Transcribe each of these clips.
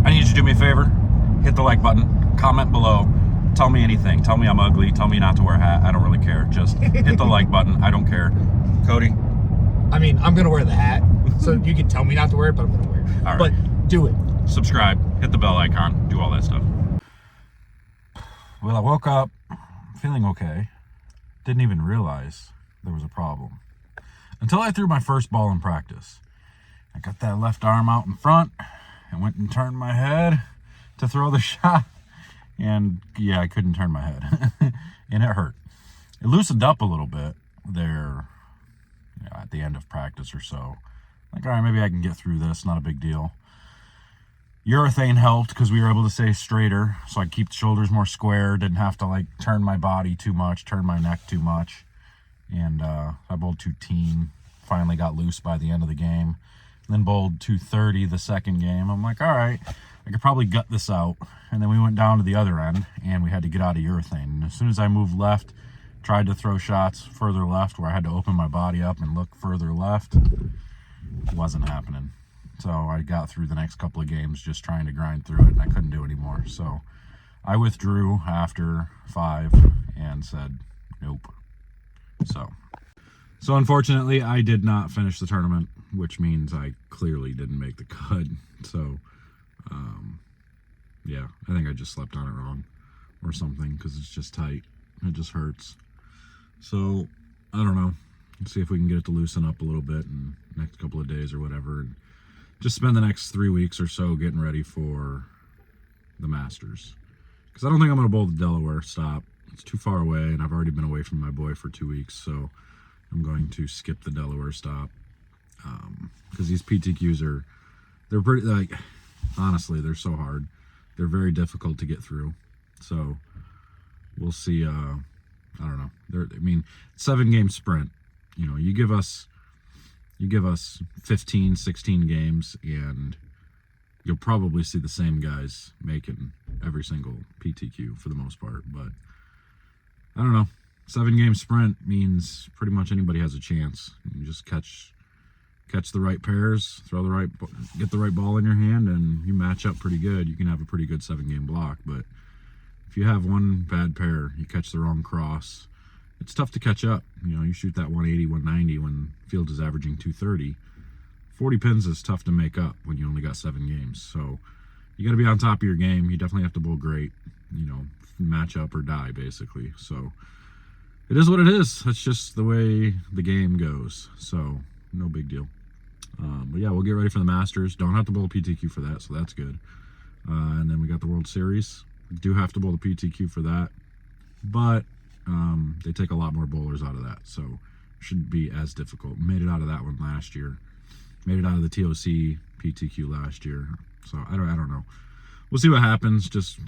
I need you to do me a favor. Hit the like button. Comment below. Tell me anything. Tell me I'm ugly. Tell me not to wear a hat. I don't really care. Just hit the like button. I don't care. Cody? I mean, I'm going to wear the hat. So you can tell me not to wear it, but I'm going to wear it. All right. But do it. Subscribe. Hit the bell icon. Do all that stuff. Well, I woke up feeling okay. Didn't even realize there was a problem until I threw my first ball in practice. I got that left arm out in front and went and turned my head to throw the shot. And yeah, I couldn't turn my head and it hurt. It loosened up a little bit there, at the end of practice or so. Like, all right, maybe I can get through this. Not a big deal. Urethane helped because we were able to stay straighter, so I could keep the shoulders more square, didn't have to like turn my body too much, turn my neck too much. And I bowled 210, finally got loose by the end of the game. Then bowled 230 the second game. I'm like, all right, I could probably gut this out. And then we went down to the other end and we had to get out of urethane. And as soon as I moved left, tried to throw shots further left where I had to open my body up and look further left, it wasn't happening. So I got through the next couple of games just trying to grind through it, and I couldn't do anymore. So I withdrew after 5 and said, nope. So unfortunately, I did not finish the tournament, which means I clearly didn't make the cut. So, yeah, I think I just slept on it wrong or something because it's just tight. It just hurts. So, I don't know. Let's see if we can get it to loosen up a little bit in the next couple of days or whatever. And just spend the next 3 weeks or so getting ready for the Masters. Because I don't think I'm going to bowl the Delaware stop. It's too far away, and I've already been away from my boy for 2 weeks, so I'm going to skip the Delaware stop. Because these PTQs they're pretty, like, honestly, they're so hard. They're very difficult to get through. So we'll see. I don't know. 7-game sprint. You know, you give us 15, 16 games, and you'll probably see the same guys making every single PTQ for the most part. But I don't know. 7-game sprint means pretty much anybody has a chance. You just catch the right pairs, get the right ball in your hand, and you match up pretty good. You can have a pretty good 7-game block. But if you have one bad pair, you catch the wrong cross, it's tough to catch up. You know, you shoot that 180, 190 when field is averaging 230. 40 pins is tough to make up when you only got 7 games. So you got to be on top of your game. You definitely have to bowl great, match up or die, basically. So it is what it is. That's just the way the game goes. So no big deal. But yeah, we'll get ready for the Masters. Don't have to bowl a PTQ for that, so that's good. And then we got the World Series. Do have to bowl the PTQ for that. But they take a lot more bowlers out of that, so it shouldn't be as difficult. Made it out of that one last year. Made it out of the TOC PTQ last year. So I don't know. We'll see what happens. Just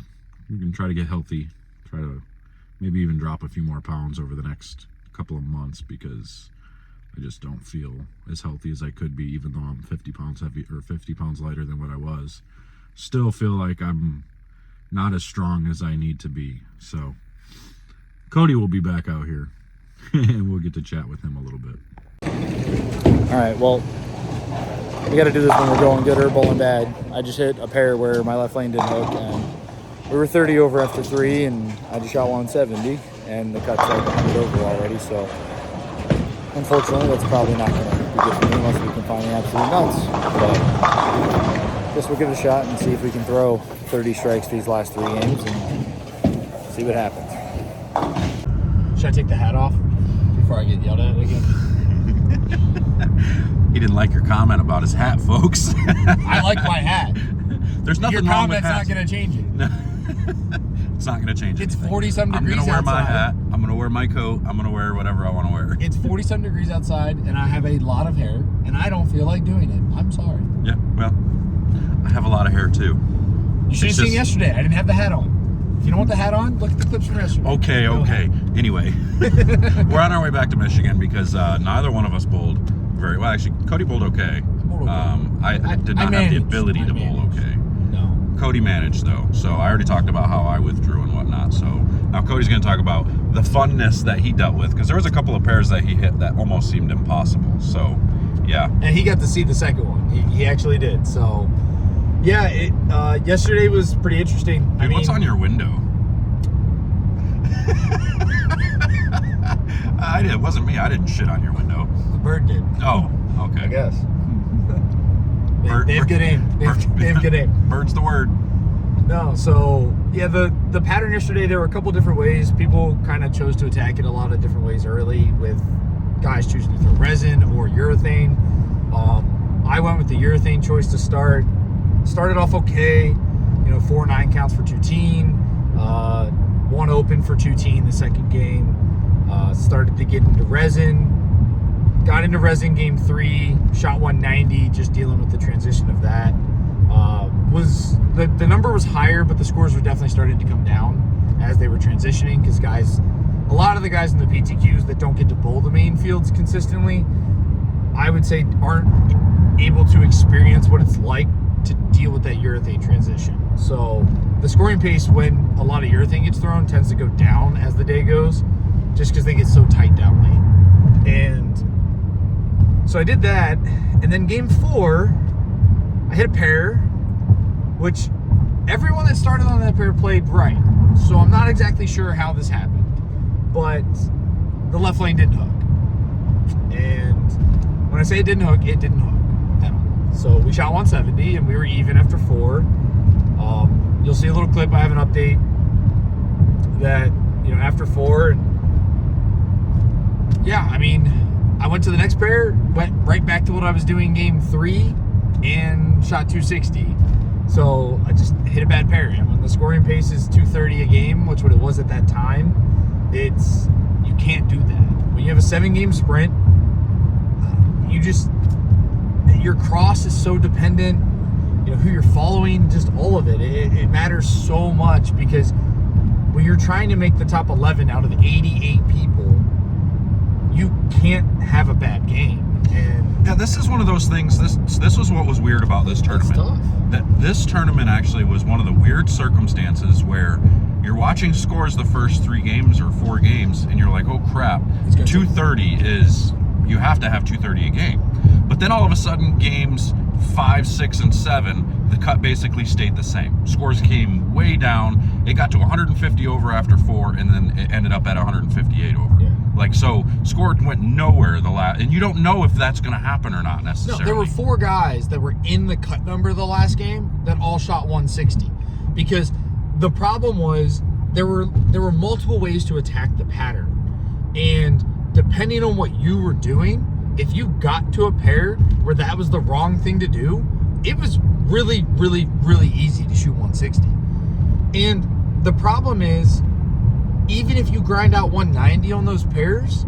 we can try to get healthy. Try to maybe even drop a few more pounds over the next couple of months because I just don't feel as healthy as I could be, even though I'm 50 pounds heavy or 50 pounds lighter than what I was. Still feel like I'm not as strong as I need to be. So Cody will be back out here and we'll get to chat with him a little bit. All right, well, we got to do this when we're going good or bowling bad. I just hit a pair where my left lane didn't hook, and we were 30 over after 3, and I just shot 170, and the cut's like 100 over already, so unfortunately that's probably not going to be good for me unless we can find the absolute nuts. But I guess we'll give it a shot and see if we can throw 30 strikes these last 3 games and see what happens. Should I take the hat off before I get yelled at again? He didn't like your comment about his hat, folks. I like my hat. There's nothing Your wrong with comment's hats. not going to change it. It's not going to change it. It's 40-some degrees outside. I'm going to wear my hat. I'm going to wear my coat. I'm going to wear whatever I want to wear. It's 40-some degrees outside, and I have a lot of hair, and I don't feel like doing it. I'm sorry. Yeah, well, I have a lot of hair, too. You should have seen yesterday. I didn't have the hat on. If you don't want the hat on, look at the clips from yesterday. Okay. Anyway, we're on our way back to Michigan because neither one of us bowled very well. Actually, Cody bowled okay. I did not have the ability to bowl okay. No. Cody managed, though. So I already talked about how I withdrew and whatnot. So now Cody's going to talk about the funness that he dealt with because there was a couple of pairs that he hit that almost seemed impossible. So, yeah. And he got to see the second one. He actually did. So Yeah, yesterday was pretty interesting. Dude, what's on your window? It wasn't me. I didn't shit on your window. The bird did. Oh, okay. I guess. Bird- They have good aim. They have good aim. Bird's the word. No, so yeah, the pattern yesterday, there were a couple different ways. People kind of chose to attack it a lot of different ways early, with guys choosing to throw resin or urethane. I went with the urethane choice to start. Started off okay, 4-9 counts for 2-teen, 1 open for 2-teen the second game. Started to get into resin. Got into resin game 3, shot 190, just dealing with the transition of that. Was the number was higher, but the scores were definitely starting to come down as they were transitioning, because a lot of the guys in the PTQs that don't get to bowl the main fields consistently, I would say aren't able to experience what it's like to deal with that urethane transition. So the scoring pace when a lot of urethane gets thrown tends to go down as the day goes, just because they get so tight down lane. And so I did that, and then game 4, I hit a pair, which everyone that started on that pair played right. So I'm not exactly sure how this happened, but the left lane didn't hook. And when I say it didn't hook at all. So we shot 170 and we were even after 4. You'll see a little clip. I have an update that, after 4. And yeah, I mean, I went to the next pair, went right back to what I was doing game 3, and shot 260. So I just hit a bad pair. And when the scoring pace is 230 a game, which what it was at that time, you can't do that. When you have a 7-game sprint, your cross is so dependent, who you're following, just all of it. It matters so much, because when you're trying to make the top 11 out of 88 people, you can't have a bad game. And yeah, this is one of those things. This was what was weird about this tournament. tough. That this tournament actually was one of the weird circumstances where you're watching scores the first 3 games or 4 games, and you're like, oh crap, 230 is, you have to have 230 a game. But then all of a sudden, games 5, 6, and 7, the cut basically stayed the same. Scores came way down. It got to 150 over after 4, and then it ended up at 158 over. Yeah. So score went nowhere the last, and you don't know if that's going to happen or not necessarily. No, there were 4 guys that were in the cut number the last game that all shot 160, because the problem was there were multiple ways to attack the pattern, and depending on what you were doing, if you got to a pair where that was the wrong thing to do, it was really, really, really easy to shoot 160. And the problem is, even if you grind out 190 on those pairs,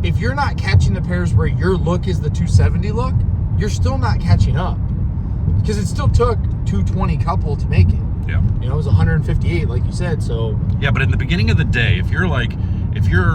if you're not catching the pairs where your look is the 270 look, you're still not catching up, because it still took 220 couple to make it. Yeah. It was 158, like you said. So yeah, but in the beginning of the day, if you're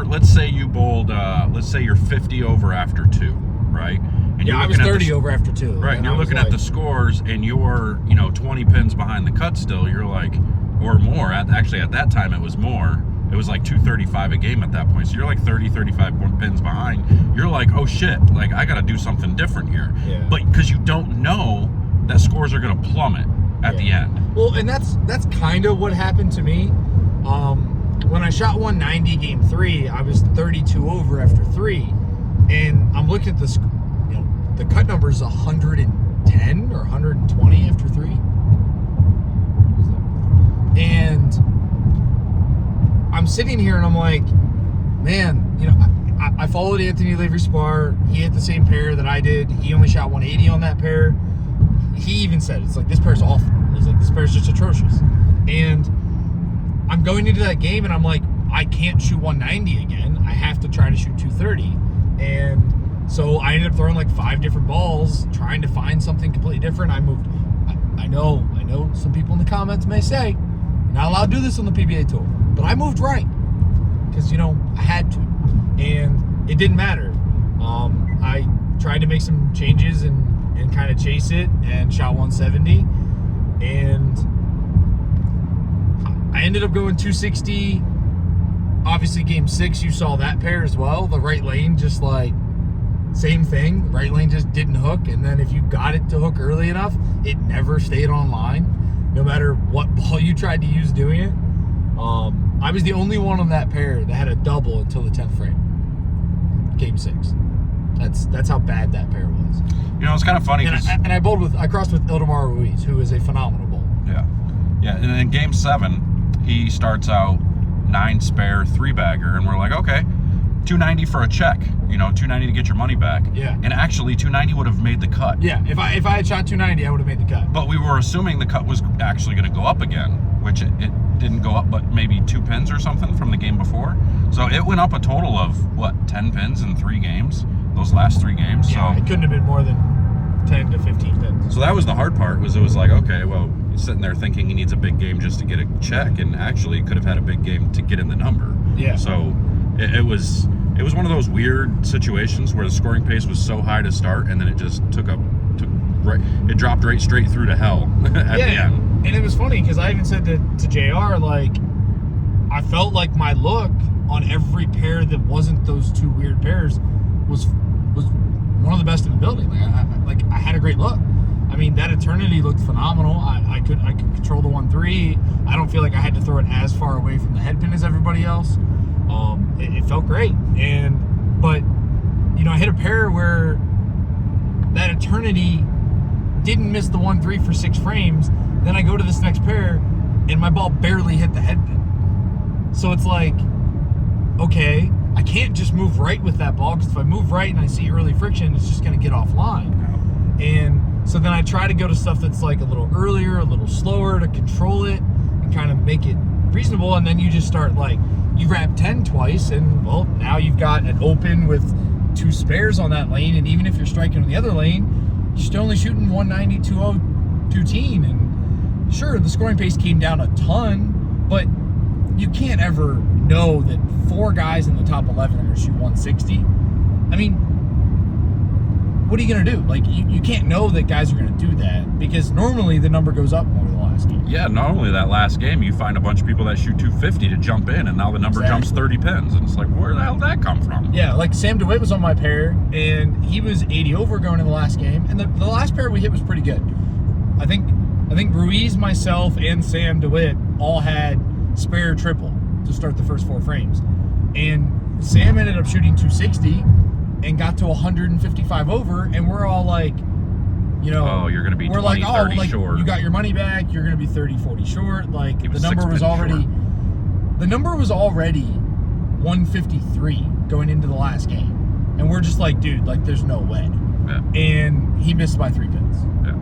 let's say you bowled, let's say you're 50 over after 2, right? And I was 30 over after 2. Right, and you're looking at the scores, and you're 20 pins behind the cut still. You're like, or more. Actually, at that time, it was more. It was like 235 a game at that point. So you're like 30, 35 pins behind. You're like, oh shit, like I got to do something different here. Yeah. But because you don't know that scores are going to plummet at the end. Well, and that's kind of what happened to me. When I shot 190 game 3, I was 32 over after 3, and I'm looking at this, the cut number is 110 or 120 after 3, and I'm sitting here and I'm like, man, I followed Anthony Lavery Spar. He hit the same pair that I did. He only shot 180 on that pair. He even said, it's like, this pair's awful. He's like, this pair's just atrocious. And I'm going into that game and I'm like, I can't shoot 190 again. I have to try to shoot 230. And so I ended up throwing like 5 different balls, trying to find something completely different. I moved. I know some people in the comments may say, you're not allowed to do this on the PBA tour. But I moved right, because, I had to. And it didn't matter. I tried to make some changes and kind of chase it, and shot 170. And I ended up going 260. Obviously, game 6, you saw that pair as well. The right lane just like same thing. Right lane just didn't hook, and then if you got it to hook early enough, it never stayed online, no matter what ball you tried to use doing it. I was the only one on that pair that had a double until the 10th frame, game 6. That's how bad that pair was. You know, it's kind of funny. And I crossed with Ildemar Ruiz, who is a phenomenal bowler. Yeah. And in game 7, he starts out 9 spare 3-bagger, and we're like, okay, 290 for a check. You know, 290 to get your money back. Yeah. And actually, 290 would have made the cut. Yeah. If I had shot 290, I would have made the cut. But we were assuming the cut was actually going to go up again, which it didn't go up, but maybe 2 pins or something from the game before. So it went up a total of 10 pins in 3 games. Those last 3 games. Yeah, So it couldn't have been more than 10 to 15 pins. So that was the hard part. It was like, okay, well, he's sitting there thinking he needs a big game just to get a check, and actually could have had a big game to get in the number. Yeah. So it was one of those weird situations where the scoring pace was so high to start, and then it just it dropped right straight through to hell at the end. And it was funny because I even said to JR, like, I felt like my look on every pair that wasn't those 2 weird pairs was one of the best in the building. Like I had a great look. I mean, that Eternity looked phenomenal. I could control the 1-3. I don't feel like I had to throw it as far away from the head pin as everybody else. It felt great. But you know, I hit a pair where that Eternity didn't miss the 1-3 for 6 frames. Then I go to this next pair, and my ball barely hit the head pin. So it's like, okay, I can't just move right with that ball, because if I move right and I see early friction, it's just going to get offline. And so then I try to go to stuff that's like a little earlier, a little slower to control it and kind of make it reasonable. And then you just start, like, you wrap 10 twice, and well, now you've got an open with 2 spares on that lane. And even if you're striking on the other lane, you're still only shooting 190, 200, 210. And sure, the scoring pace came down a ton, but you can't ever know that 4 guys in the top 11 are going to shoot 160. I mean, what are you going to do? Like, you can't know that guys are going to do that, because normally the number goes up more the last game. Yeah, normally that last game you find a bunch of people that shoot 250 to jump in, and now the number jumps 30 pins, and it's like, where the hell did that come from? Yeah, like Sam DeWitt was on my pair, and he was 80 over going in the last game, and the last pair we hit was pretty good. I think Ruiz, myself, and Sam DeWitt all had spare triple to start the first 4 frames, and Sam ended up shooting 260 and got to 155 over, and we're all like, you know, oh, you're going to be 20, like, 30 like, short. You got your money back. You're going to be 30, 40 short. Like, He was the number 6 was pins already short. the number was already 153 going into the last game, and we're just like, dude, like, there's no way. Yeah. And he missed by 3 pins. Yeah.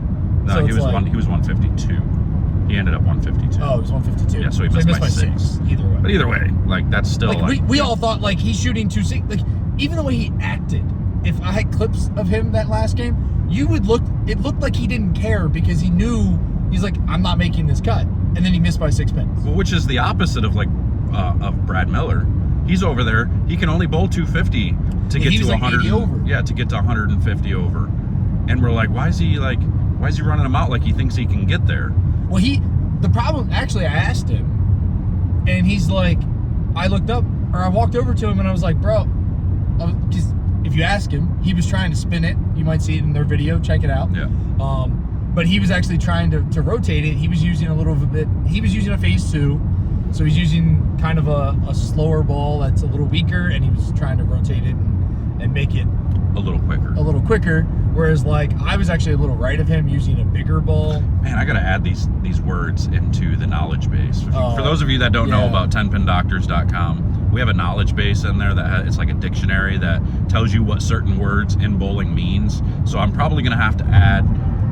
No, So he it's was like- he was 152. He ended up 152. Oh, it was 152. Yeah, so he missed by 6. Either way. But either way, like, that's still Like, we all thought, like, he's shooting 260. Like, even the way he acted, if I had clips of him that last game, it looked like he didn't care, because he knew, he's like, I'm not making this cut. And then he missed by 6 pins. Well, which is the opposite of, like, of Brad Miller. He's over there. He can only bowl 250 to get he to was like 100. 80 over. Yeah, to get to 150 over. And we're like, why is he running him out like he thinks he can get there? Well, the problem, actually, I asked him, and he's like, I walked over to him, and I was like, bro, because if you ask him, he was trying to spin it. You might see it in their video. Check it out. Yeah. But he was actually trying to rotate it. He was using he was using a phase 2. So he's using kind of a slower ball that's a little weaker, and he was trying to rotate it and make it A little quicker. Whereas, like, I was actually a little right of him using a bigger ball. Man, I got to add these words into the knowledge base. For those of you that don't know about 10pindoctors.com, we have a knowledge base in there it's like a dictionary that tells you what certain words in bowling means. So I'm probably going to have to add,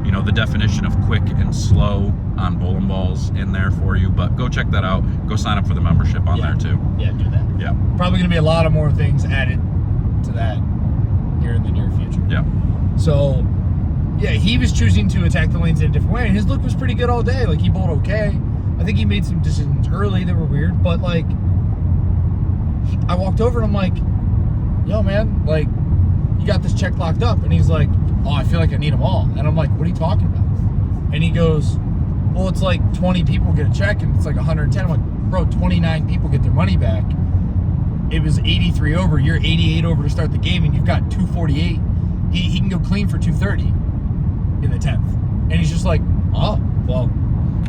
you know, the definition of quick and slow on bowling balls in there for you. But go check that out. Go sign up for the membership on there too. Yeah, do that. Yeah. Probably going to be a lot of more things added to that here in the near future. Yeah. So, yeah, he was choosing to attack the lanes in a different way, and his look was pretty good all day. Like, he bowled okay. I think he made some decisions early that were weird, but, like, I walked over and I'm like, yo, man, like, you got this check locked up. And he's like, oh, I feel like I need them all. And I'm like, what are you talking about? And he goes, well, it's like 20 people get a check, and it's like 110. I'm like, bro, 29 people get their money back. It was 83 over. You're 88 over to start the game, and you've got 248 he can go clean for 230 in the 10th. And he's just like, oh, well,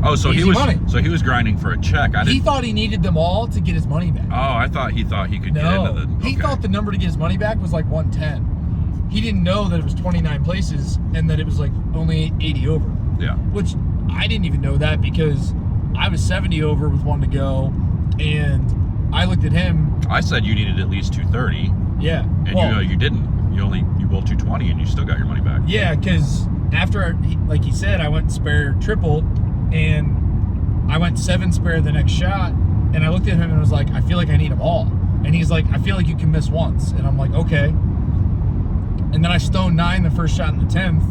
Oh, so he easy was money. so he was grinding for a check. He thought he needed them all to get his money back. Oh, I thought he could get No, into the. he thought the number to get his money back was like 110. He didn't know that it was 29 places and that it was like only 80 over. Yeah. Which I didn't even know that because I was 70 over with one to go, and I looked at him. I said you needed at least 230, Yeah. and well, you didn't. You bowled 220, and you still got your money back. Yeah, because after, like he said, I went spare triple, and I went 7 spare the next shot, and I looked at him and was like, I feel like I need them all. And he's like, I feel like you can miss once. And I'm like, okay. And then I stoned 9 the first shot in the 10th.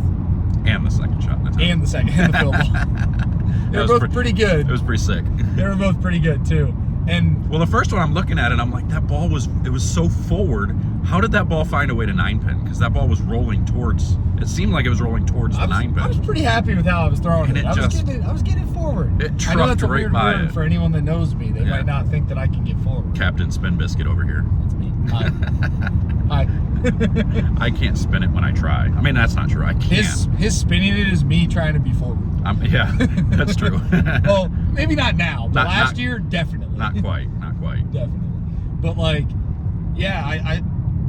And the second shot. And the second, and the field ball. They were both pretty good. It was pretty sick. They were both pretty good, too. And well, the first one I'm looking at it, I'm like, that ball was so forward. How did that ball find a way to 9-pin? Because that ball was rolling towards. It seemed like it was rolling towards the 9-pin. I was pretty happy with how I was throwing And it. I was getting forward. It I know that's a trucked right weird by word it. for anyone that knows me. They Yeah. might not think that I can get forward. Captain Spin Biscuit over here. That's me. Hi. I can't spin it when I try. I mean, that's not true. I can't. His spinning it is me trying to be forward. Yeah, that's true. Well, maybe not now, but last year definitely. Not quite. Not quite. Definitely. But like, yeah, I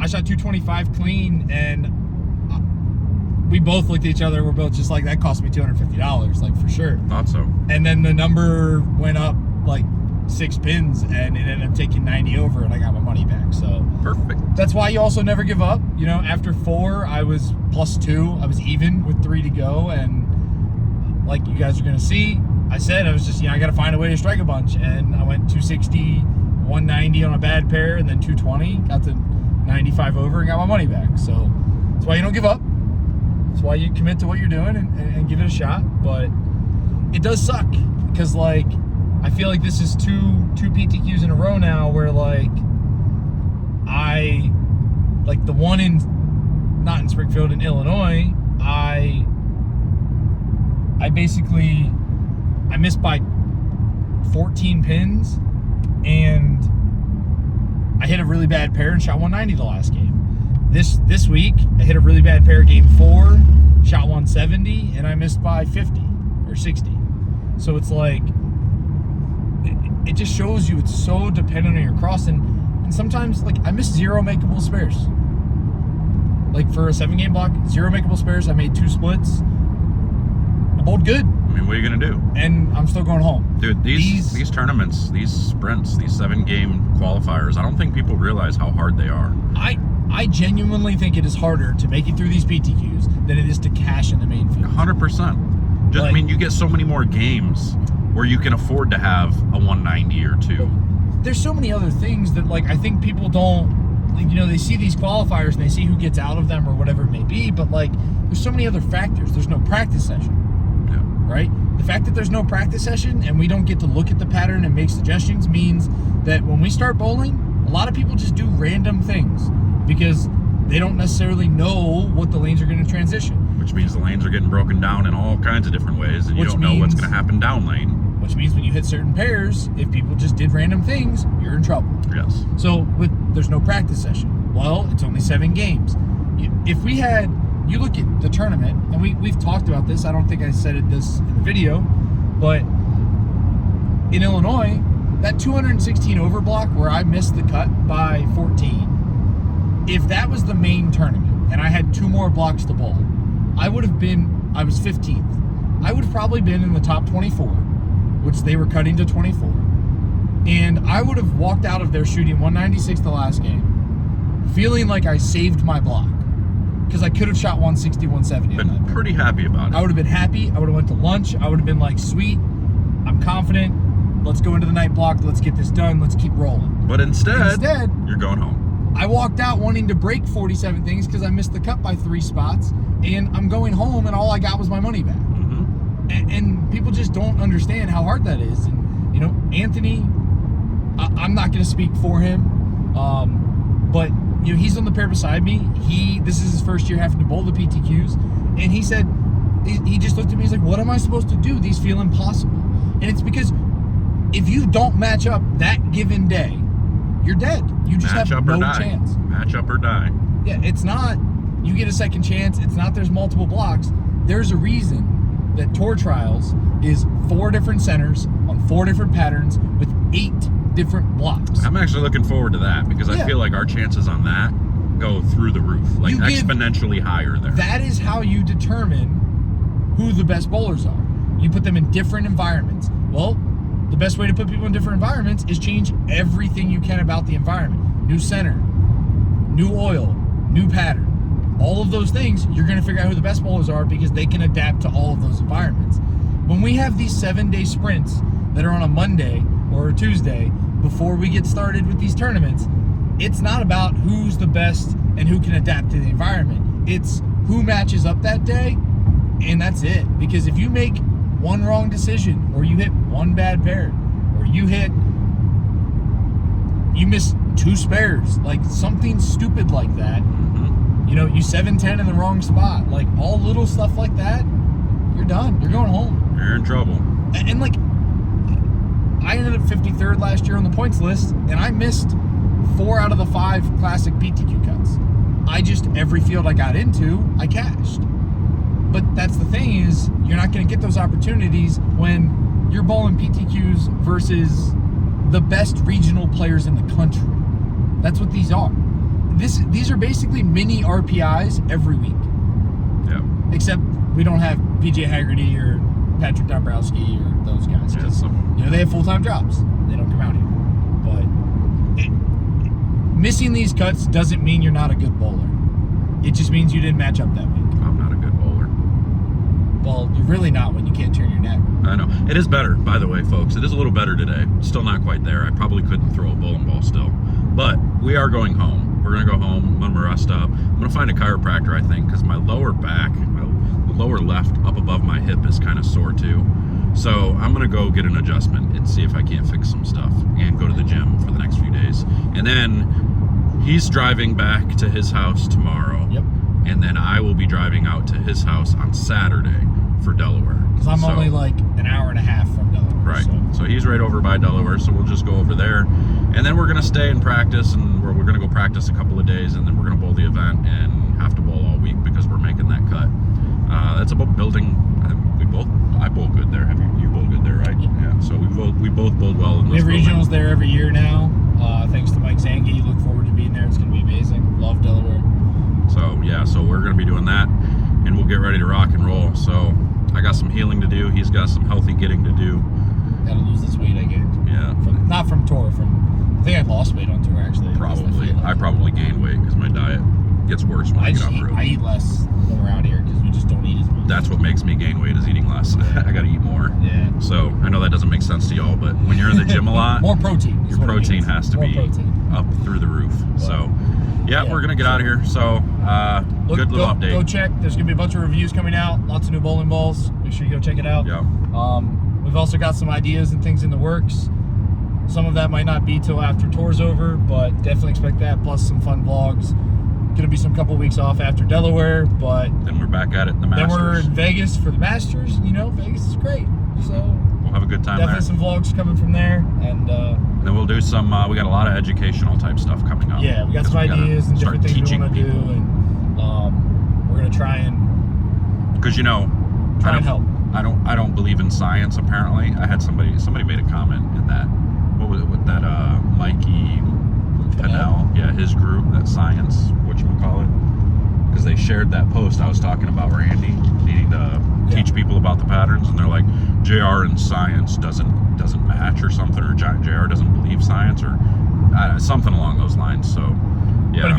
shot 225 clean, and we both looked at each other. We're both just like, that cost me $250, like for sure. Thought so. And then the number went up like 6 pins, and it ended up taking 90 over, and I got my money back. So Perfect. that's why you also never give up. You know, after 4, I was +2. I was even with 3 to go, and like you guys are gonna see, I said I was just, I got to find a way to strike a bunch, and I went 260, 190 on a bad pair, and then 220, got to 95 over, and got my money back. So that's why you don't give up. That's why you commit to what you're doing and give it a shot. But it does suck because like I feel like this is two PTQs in a row now where like I like the one not in Springfield, in Illinois, I basically I missed by 14 pins, and I hit a really bad pair and shot 190 the last game. This week I hit a really bad pair game 4, shot 170, and I missed by 50 or 60. So it's like it just shows you it's so dependent on your cross, and sometimes like I missed 0 makeable spares. Like for a 7-game block, 0 makeable spares. I made 2 splits. I bowled good. I mean, what are you gonna do? And I'm still going home. Dude, these tournaments, these sprints, these 7-game qualifiers, I don't think people realize how hard they are. I genuinely think it is harder to make it through these PTQs than it is to cash in the main field. 100%. Just, I mean, you get so many more games where you can afford to have a 190 or 2. There's so many other things that, like, I think people don't, like, they see these qualifiers and they see who gets out of them or whatever it may be, but, like, there's so many other factors. There's no practice session. Right? The fact that there's no practice session and we don't get to look at the pattern and make suggestions means that when we start bowling, a lot of people just do random things because they don't necessarily know what the lanes are going to transition. Which means the lanes are getting broken down in all kinds of different ways, and you don't know what's going to happen down lane. Which means when you hit certain pairs, if people just did random things, you're in trouble. Yes. So there's no practice session. Well, it's only 7 games. If we had... You look at the tournament, and we've talked about this. I don't think I said this in the video, but in Illinois, that 216 over block where I missed the cut by 14, if that was the main tournament and I had 2 more blocks to bowl, I was 15th. I would have probably been in the top 24, which they were cutting to 24. And I would have walked out of there shooting 196 the last game, feeling like I saved my block. Because I could have shot 160, 170. Been pretty happy about it. I would have been happy. I would have went to lunch. I would have been like, sweet, I'm confident. Let's go into the night block. Let's get this done. Let's keep rolling. But instead, you're going home. I walked out wanting to break 47 things because I missed the cut by 3 spots. And I'm going home, and all I got was my money back. Mm-hmm. And people just don't understand how hard that is. And, Anthony, I'm not going to speak for him. But... he's on the pair beside me. This is his first year having to bowl the PTQs. And he said, he just looked at me, he's like, what am I supposed to do? These feel impossible. And it's because if you don't match up that given day, you're dead. You just have no chance. Match up or die. Yeah, it's not you get a second chance. It's not there's multiple blocks. There's a reason that Tour Trials is 4 different centers on 4 different patterns with 8 different blocks. I'm actually looking forward to that because I Yeah. feel like our chances on that go through the roof, like You give- exponentially higher there. That is how you determine who the best bowlers are. You put them in different environments. Well, the best way to put people in different environments is change everything you can about the environment. New center, new oil, new pattern. All of those things, you're going to figure out who the best bowlers are because they can adapt to all of those environments. When we have these 7-day sprints that are on a Monday or a Tuesday before we get started with these tournaments, it's not about who's the best and who can adapt to the environment. It's who matches up that day, and that's it. Because if you make one wrong decision, or you hit one bad pair, or you miss 2 spares, like something stupid like that, you know, you 7-10 in the wrong spot, like all little stuff like that, you're done. You're going home. You're in trouble. And like, I ended up 53rd last year on the points list, and I missed 4 out of the 5 classic PTQ cuts. Every field I got into, I cashed. But that's the thing is, you're not going to get those opportunities when you're bowling PTQs versus the best regional players in the country. That's what these are. These are basically mini RPIs every week. Yeah. Except we don't have PJ Haggerty or Patrick Dombrowski or those guys. Yeah, 'Cause, some- you know, they have full-time jobs. They don't come out here. But missing these cuts doesn't mean you're not a good bowler. It just means you didn't match up that week. I'm not a good bowler. Well, you're really not when you can't turn your neck. I know. It is better, by the way, folks. It is a little better today. Still not quite there. I probably couldn't throw a bowling ball still. But we are going home. We're going to go home. I'm going to rest up. I'm going to find a chiropractor, I think, because my lower back, the lower left up above my hip is kind of sore too. So I'm going to go get an adjustment and see if I can't fix some stuff and go to the gym for the next few days. And then he's driving back to his house tomorrow. Yep. And then I will be driving out to his house on Saturday for Delaware. Because I'm So- only like an hour and a half from Delaware. Right. So. So he's right over by Delaware, so we'll just go over there. And then we're going to stay and practice, and we're going to go practice a couple of days, and then we're going to bowl the event and have to bowl all week because we're making that cut. That's about building. I bowl good there. You bowl good there, right? Yeah. So we both bowled well in We this have building. regionals there every year now. Thanks to Mike Zangi. Look forward to being there. It's going to be amazing. Love Delaware. So yeah, so we're going to be doing that, and we'll get ready to rock and roll. So I got some healing to do. He's got some healthy getting to do. Got to lose this weight I gained. Yeah. Not from tour. I think I lost weight on tour actually. Probably. feel like I it. probably gained weight because my diet gets worse when I get on the road. I eat less when we're out here because we just don't eat as much. That's what makes me gain weight is eating less. I gotta eat more. Yeah. So I know that doesn't make sense to y'all, but when you're in the gym a lot, More protein. is your what it protein means. has to More be protein. up through the roof. So yeah, yeah. we're gonna get out of here. So good little update. Go check. There's gonna be a bunch of reviews coming out. Lots of new bowling balls. Make sure you go check it out. Yeah. We've also got some ideas and things in the works. Some of that might not be till after tour's over, but definitely expect that. Plus some fun vlogs. Gonna be some couple weeks off after Delaware, but Then we're back at it in the then we're Masters. in Vegas for the Masters. You know, Vegas is great. So We'll have a good time there. definitely some vlogs coming from there, and And then we'll do some. We got a lot of educational type stuff coming up. yeah, we got some Because gotta ideas and start different things we teaching want to do, people. and we're gonna try and Because try and help. I don't believe in science. Apparently, I had somebody made a comment in that. What was it with that Mikey Pennell? Yeah, his group, that science. Whatchamacallit? Because they shared that post I was talking about Randy needing to teach people about the patterns, and they're like, JR in science doesn't match or something, or JR doesn't believe science, or something along those lines. So yeah. But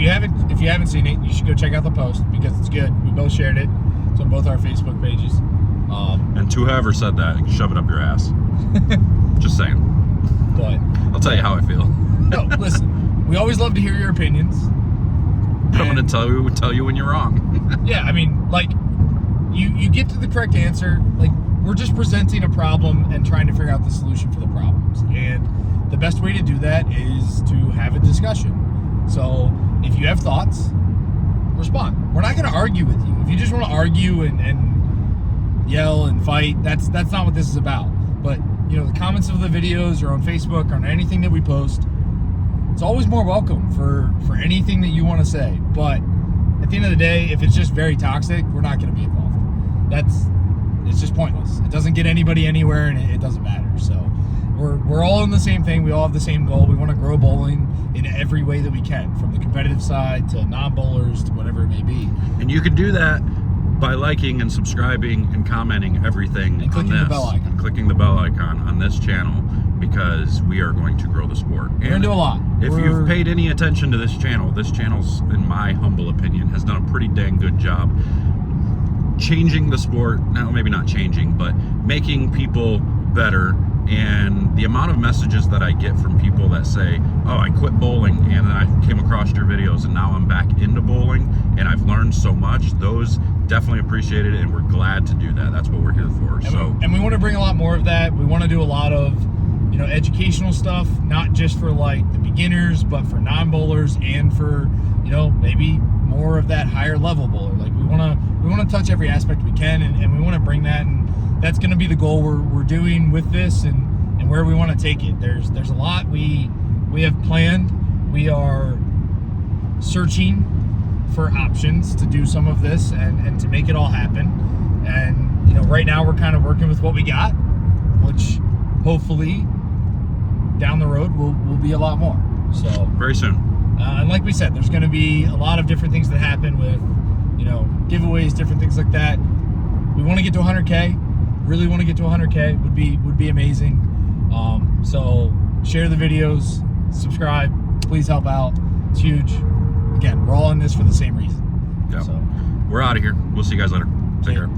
if you haven't seen it, you should go check out the post because it's good. We both shared it. It's on both our Facebook pages. And to whoever said that, shove it up your ass. Just saying. But I'll tell you how I feel. no, listen. We always love to hear your opinions. I'm going to tell you when you're wrong. Yeah, I mean, like, you get to the correct answer. Like, we're just presenting a problem and trying to figure out the solution for the problems. And the best way to do that is to have a discussion. So, if you have thoughts, respond. We're not going to argue with you. If you just want to argue and yell and fight, that's not what this is about. But, you know, the comments of the videos or on Facebook or on anything that we post, it's always more welcome for anything that you want to say. But at the end of the day, if it's just very toxic, we're not going to be involved. It's just pointless. It doesn't get anybody anywhere, and it doesn't matter. So we're all in the same thing. We all have the same goal. We want to grow bowling in every way that we can, from the competitive side to non-bowlers to whatever it may be. And you can do that by liking and subscribing and commenting everything And clicking on this. the bell icon. And clicking the bell icon on this channel, because we are going to grow the sport. We're going to do a lot. If you've paid any attention to this channel's, in my humble opinion, has done a pretty dang good job changing the sport. Now, maybe not changing, but making people better. And the amount of messages that I get from people that say, oh, I quit bowling and then I came across your videos and now I'm back into bowling and I've learned so much, those definitely appreciate it, and we're glad to do that. That's what we're here for. And we want to bring a lot more of that. We want to do a lot of, you know, educational stuff, not just for like the beginners, but for non-bowlers and for, you know, maybe more of that higher level bowler. Like we want to touch every aspect we can, and we want to bring that, and that's going to be the goal we're doing with this, and where we want to take it. There's a lot we have planned. We are searching for options to do some of this and to make it all happen. And you know, right now we're kind of working with what we got, which hopefully down the road will be a lot more. So very soon. And like we said, there's going to be a lot of different things that happen with, you know, giveaways, different things like that. We want to get to 100K. Really want to get to 100K. Would be amazing. So share the videos, subscribe. Please help out. It's huge. Again, we're all in this for the same reason. Yeah. So We're out of here. We'll see you guys later. Take care.